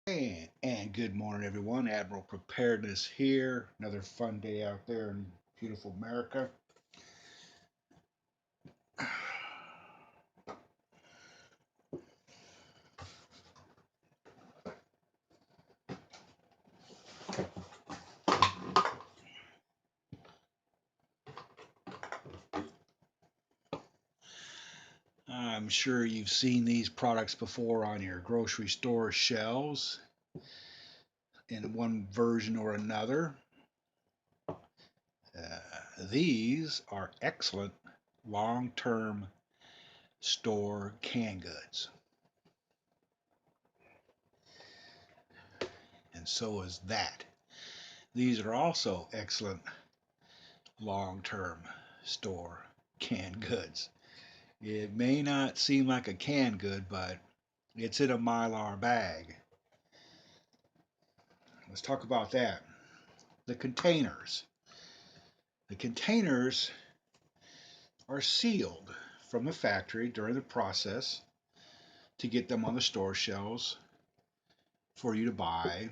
And good morning, everyone. Admiral Preparedness here. Another fun day out there in beautiful America. I'm sure you've seen these products before on your grocery store shelves in one version or another. These are excellent long term store canned goods, and so is that. These are also excellent long term store canned goods. It may not seem like a canned good, but it's in a Mylar bag. Let's talk about that. The containers. The containers are sealed from the factory during the process to get them on the store shelves for you to buy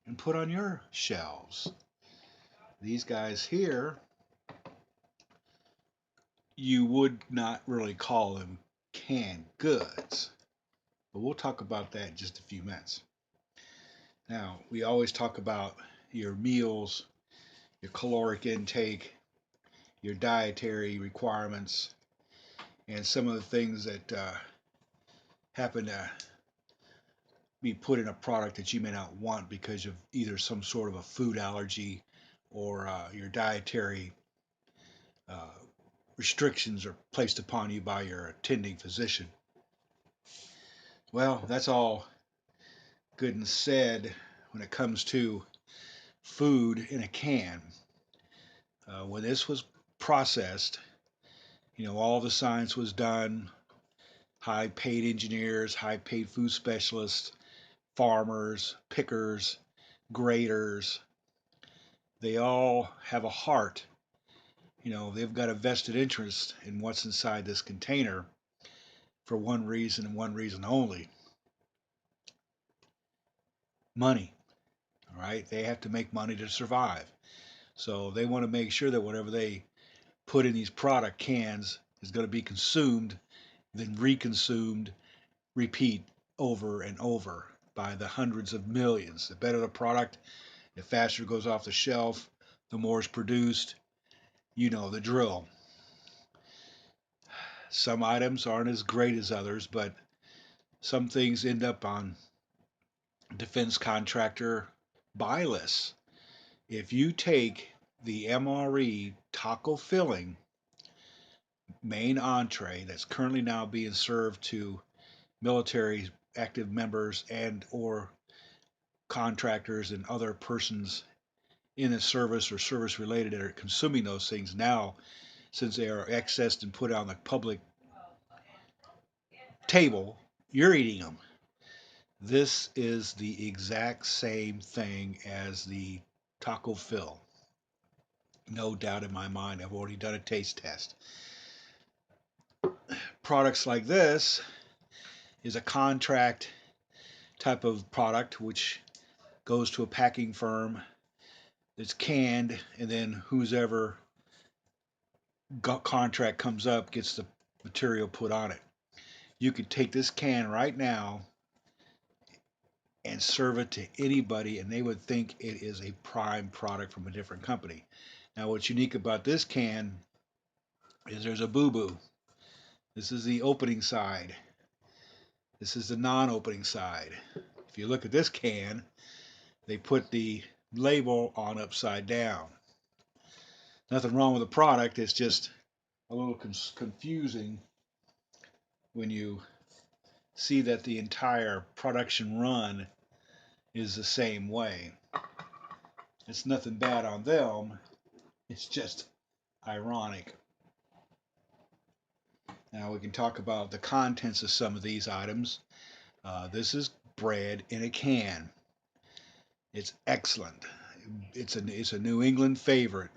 and put on your shelves. These guys here, you would not really call them canned goods, but we'll talk about that in just a few minutes. Now, we always talk about your meals, your caloric intake, your dietary requirements, and some of the things that happen to be put in a product that you may not want because of either some sort of a food allergy or your dietary uh, restrictions are placed upon you by your attending physician. Well, that's all good and said when it comes to food in a can. When this was processed, all the science was done. High paid engineers, high paid food specialists, farmers, pickers, graders, they all have a heart. They've got a vested interest in what's inside this container for one reason and one reason only: money. All right, they have to make money to survive. So they want to make sure that whatever they put in these product cans is going to be consumed, then reconsumed, repeat over and over by the hundreds of millions. The better the product, the faster it goes off the shelf, the more is produced. You know the drill. Some items aren't as great as others, but some things end up on defense contractor buy lists. If you take the MRE taco filling main entree that's currently now being served to military active members and or contractors and other persons in a service or service related that are consuming those things now, since they are accessed and put on the public table, you're eating them. This is the exact same thing as the taco fill. No doubt in my mind. I've already done a taste test. Products like this is a contract type of product which goes to a packing firm. It's canned, and then whoever contract comes up gets the material put on it. You could take this can right now and serve it to anybody, and they would think it is a prime product from a different company. Now, what's unique about this can is there's a boo-boo. This is the opening side. This is the non-opening side. If you look at this can, they put the label on upside down. Nothing wrong with the product. It's just a little confusing when you see that the entire production run is the same way. It's nothing bad on them. It's just ironic. Now we can talk about the contents of some of these items. This is bread in a can. It's excellent. It's a New England favorite.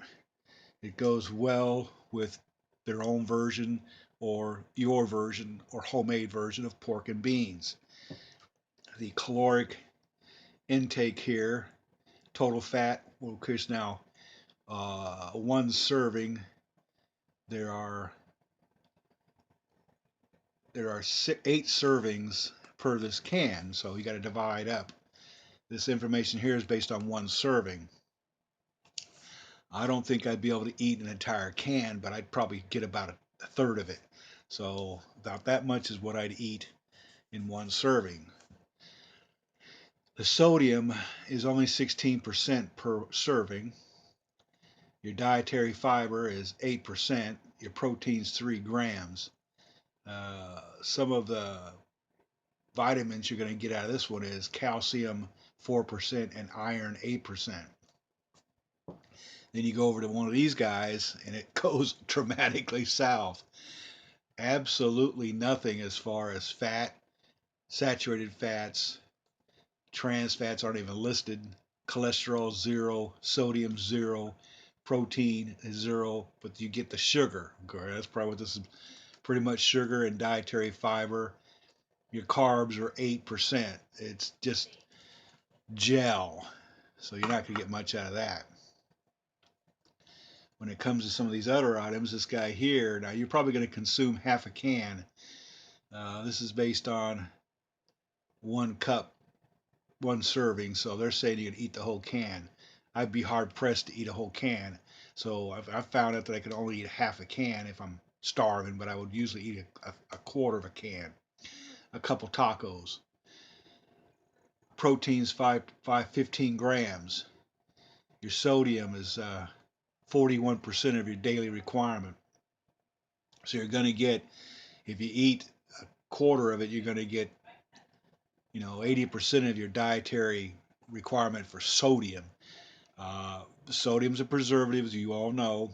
It goes well with their own version or your version or homemade version of pork and beans. The caloric intake here. Total fat, well, of course now one serving, there are 8 servings per this can, so you got to divide up. This information here is based on one serving. I don't think I'd be able to eat an entire can, but I'd probably get about a third of it. So about that much is what I'd eat in one serving. The sodium is only 16% per serving. Your dietary fiber is 8%. Your protein's 3 grams. Some of the vitamins you're going to get out of this one is calcium 4% and iron 8%. Then you go over to one of these guys and it goes dramatically south. Absolutely nothing as far as fat, saturated fats, trans fats aren't even listed, cholesterol 0, sodium 0, protein is 0, but you get the sugar. Okay, that's probably what this is, pretty much sugar and dietary fiber. Your carbs are 8%. It's just gel, so you're not going to get much out of that. When it comes to some of these other items, this guy here, now you're probably going to consume half a can. This is based on 1 cup, 1 serving, so they're saying you can eat the whole can. I'd be hard pressed to eat a whole can, so I've found out that I can only eat half a can if I'm starving, but I would usually eat a quarter of a can. A couple tacos. Protein's 15 grams. Your sodium is 41% of your daily requirement. So you're going to get, if you eat a quarter of it, you're going to get, 80% of your dietary requirement for sodium. Sodium's a preservative, as you all know.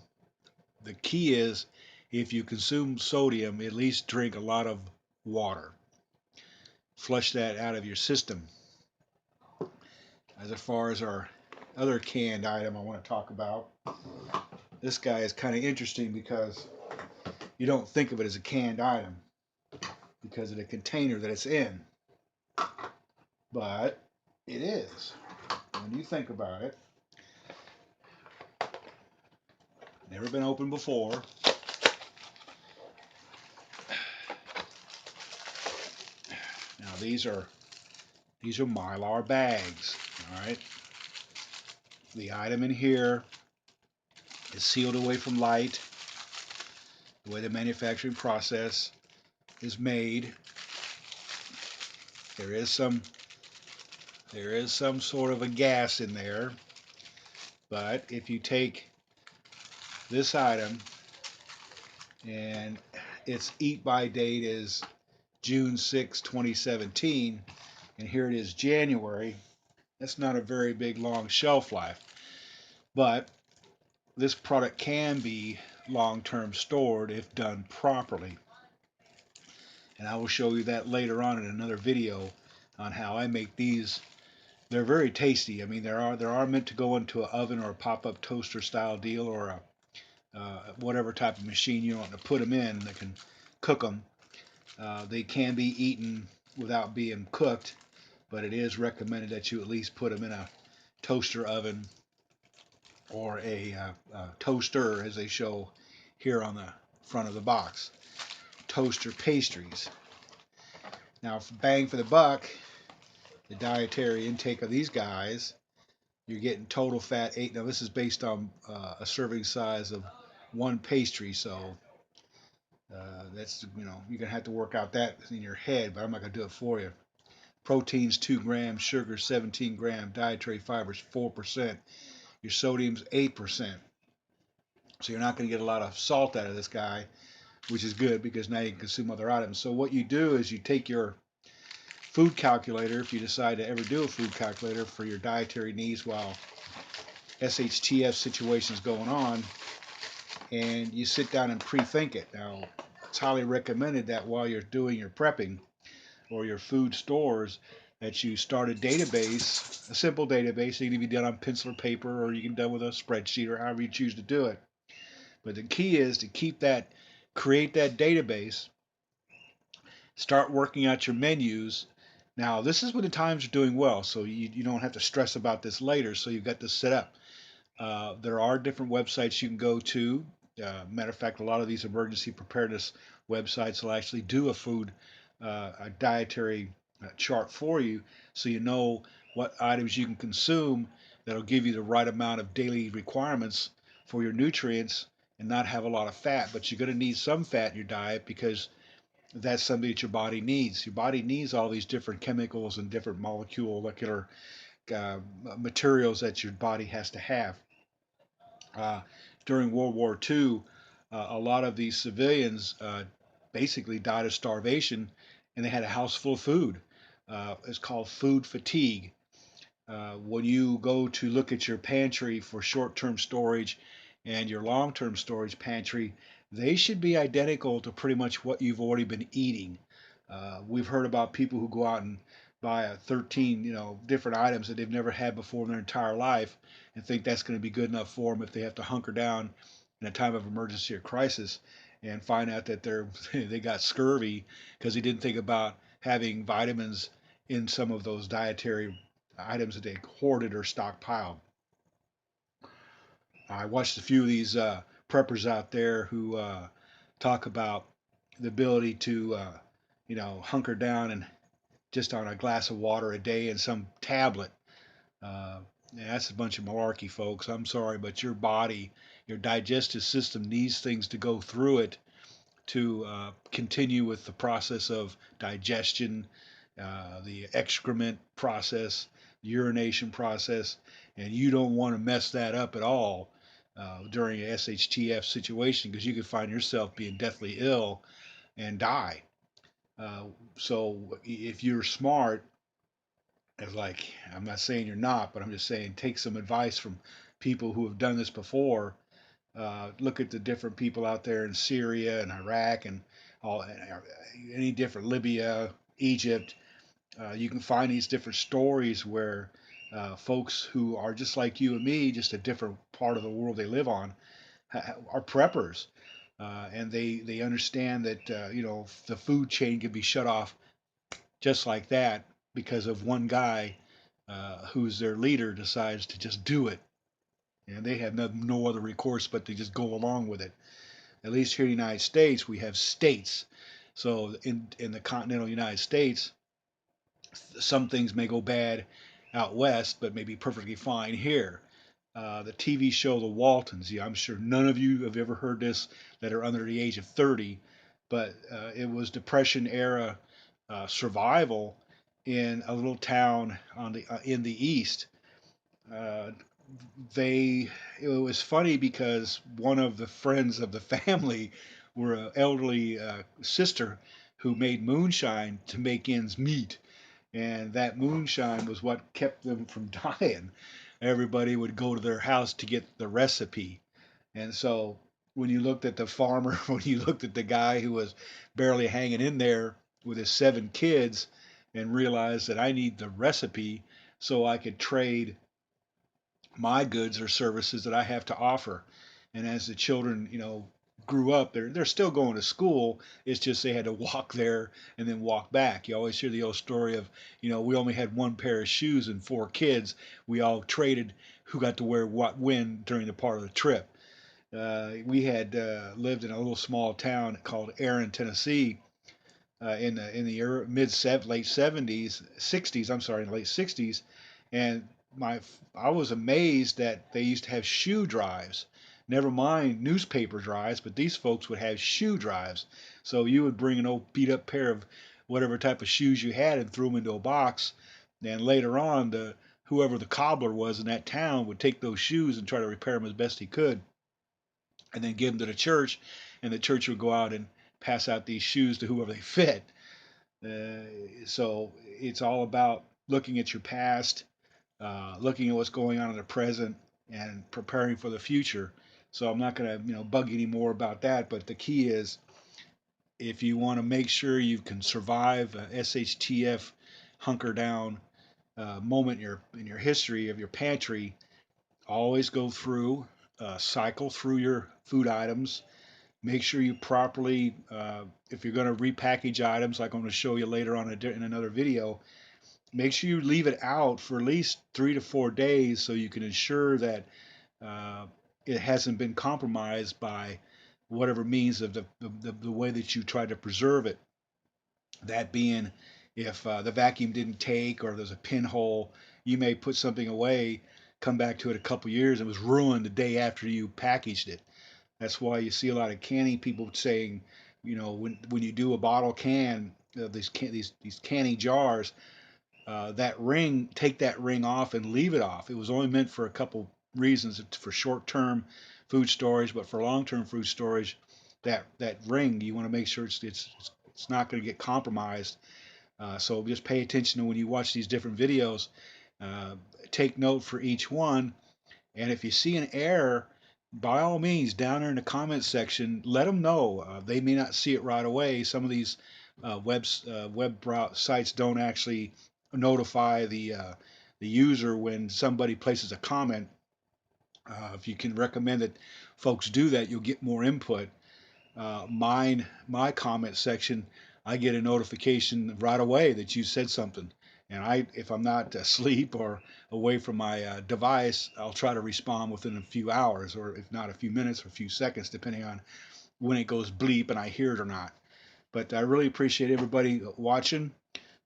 The key is, if you consume sodium, at least drink a lot of water. Flush that out of your system. As far as our other canned item I want to talk about, this guy is kind of interesting because you don't think of it as a canned item because of the container that it's in. But it is. When you think about it, never been opened before. Now these are Mylar bags, all right? The item in here is sealed away from light. The way the manufacturing process is made, there is some sort of a gas in there, but if you take this item and its eat by date is June 6, 2017, and here it is January, that's not a very big long shelf life, but this product can be long-term stored if done properly, and I will show you that later on in another video on how I make these. They're very tasty. I mean, they are meant to go into an oven or a pop-up toaster style deal, or a whatever type of machine you want to put them in that can cook them. They can be eaten without being cooked, but it is recommended that you at least put them in a toaster oven or a toaster, as they show here on the front of the box. Toaster pastries. Now, for bang for the buck, the dietary intake of these guys, you're getting total fat 8. Now, this is based on a serving size of 1 pastry, so that's, you're going to have to work out that in your head, but I'm not going to do it for you. Protein's 2 grams, sugar 17 grams, dietary fibers 4%, your sodium's 8%. So you're not going to get a lot of salt out of this guy, which is good because now you can consume other items. So what you do is you take your food calculator, if you decide to ever do a food calculator for your dietary needs while SHTF situation is going on, and you sit down and pre-think it. Now, it's highly recommended that while you're doing your prepping or your food stores, that you start a database, a simple database. It can be done on pencil or paper, or you can do it with a spreadsheet, or however you choose to do it. But the key is to create that database, start working out your menus. Now, this is when the times are doing well, so you don't have to stress about this later. So you've got this set up. There are different websites you can go to. Matter of fact, a lot of these emergency preparedness websites will actually do a food, a dietary chart for you, so you know what items you can consume that'll give you the right amount of daily requirements for your nutrients and not have a lot of fat. But you're going to need some fat in your diet because that's something that your body needs. Your body needs all these different chemicals and different molecular uh, materials that your body has to have. Uh, During World War II, a lot of these civilians basically died of starvation, and they had a house full of food. It's called food fatigue. When you go to look at your pantry for short-term storage and your long-term storage pantry, they should be identical to pretty much what you've already been eating. We've heard about people who go out and buy 13, different items that they've never had before in their entire life and think that's going to be good enough for them if they have to hunker down in a time of emergency or crisis, and find out that they got scurvy because they didn't think about having vitamins in some of those dietary items that they hoarded or stockpiled. I watched a few of these preppers out there who talk about the ability to, hunker down and just on a glass of water a day and some tablet. Uh, yeah, that's a bunch of malarkey, folks. I'm sorry, but your body, your digestive system needs things to go through it to continue with the process of digestion, the excrement process, urination process, and you don't want to mess that up at all during a SHTF situation because you could find yourself being deathly ill and die. Uh, so if you're smart, it's like I'm not saying you're not, but I'm just saying take some advice from people who have done this before. Look at the different people out there in Syria and Iraq and all any different Libya, Egypt. You can find these different stories where folks who are just like you and me, just a different part of the world they live on, are preppers, and they understand that the food chain can be shut off just like that because of one guy who's their leader decides to just do it, and they have no other recourse but to just go along with it. At least here in the United States, we have states. So in the continental United States, some things may go bad out west, but may be perfectly fine here. The TV show The Waltons. Yeah, I'm sure none of you have ever heard this that are under the age of 30, but it was Depression era survival in a little town in the east. Uh, they It was funny because one of the friends of the family were an elderly sister who made moonshine to make ends meet, and that moonshine was what kept them from dying. Everybody would go to their house to get the recipe, and so when you looked at the farmer, when you looked at the guy who was barely hanging in there with his 7 kids, and realized that I need the recipe so I could trade my goods or services that I have to offer. And as the children, grew up, they're still going to school. It's just they had to walk there and then walk back. You always hear the old story of, we only had one pair of shoes and 4 kids. We all traded who got to wear what when during the part of the trip. We had lived in a little small town called Aaron, Tennessee, in the late 70s, 60s. I'm sorry, in the late 60s, and my I was amazed that they used to have shoe drives. Never mind newspaper drives, but these folks would have shoe drives. So you would bring an old beat up pair of whatever type of shoes you had and throw them into a box. And later on, the whoever the cobbler was in that town would take those shoes and try to repair them as best he could, and then give them to the church, and the church would go out and pass out these shoes to whoever they fit. So it's all about looking at your past, looking at what's going on in the present, and preparing for the future. So I'm not going to bug you anymore about that. But the key is, if you want to make sure you can survive a SHTF hunker down moment in your history of your pantry, always go through, cycle through your food items. Make sure you properly, if you're going to repackage items, like I'm going to show you later on in another video, make sure you leave it out for at least 3 to 4 days so you can ensure that uh, it hasn't been compromised by whatever means of the way that you try to preserve it. That being, if the vacuum didn't take or there's a pinhole, you may put something away, come back to it a couple years, and it was ruined the day after you packaged it. That's why you see a lot of canning people saying, when you do a bottle can, these canning jars, that ring, take that ring off and leave it off. It was only meant for a couple reasons, for short-term food storage, but for long-term food storage, that ring, you want to make sure it's not going to get compromised. So just pay attention to when you watch these different videos. Uh, Take note for each one, and if you see an error, by all means, down there in the comments section, let them know. They may not see it right away. Some of these web sites don't actually notify the user when somebody places a comment. If you can recommend that folks do that, you'll get more input. My comment section, I get a notification right away that you said something, and if I'm not asleep or away from my device, I'll try to respond within a few hours, or if not a few minutes or a few seconds, depending on when it goes bleep and I hear it or not. But I really appreciate everybody watching.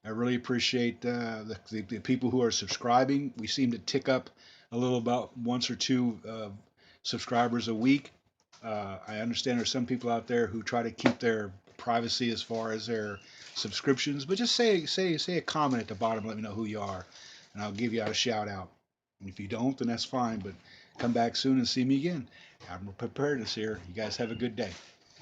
I really appreciate the people who are subscribing. We seem to tick up a little, about once or two subscribers a week. I understand there's some people out there who try to keep their privacy as far as their subscriptions, but just say a comment at the bottom. Let me know who you are, and I'll give you out a shout out. And if you don't, then that's fine. But come back soon and see me again. I'm preparedness here. You guys have a good day.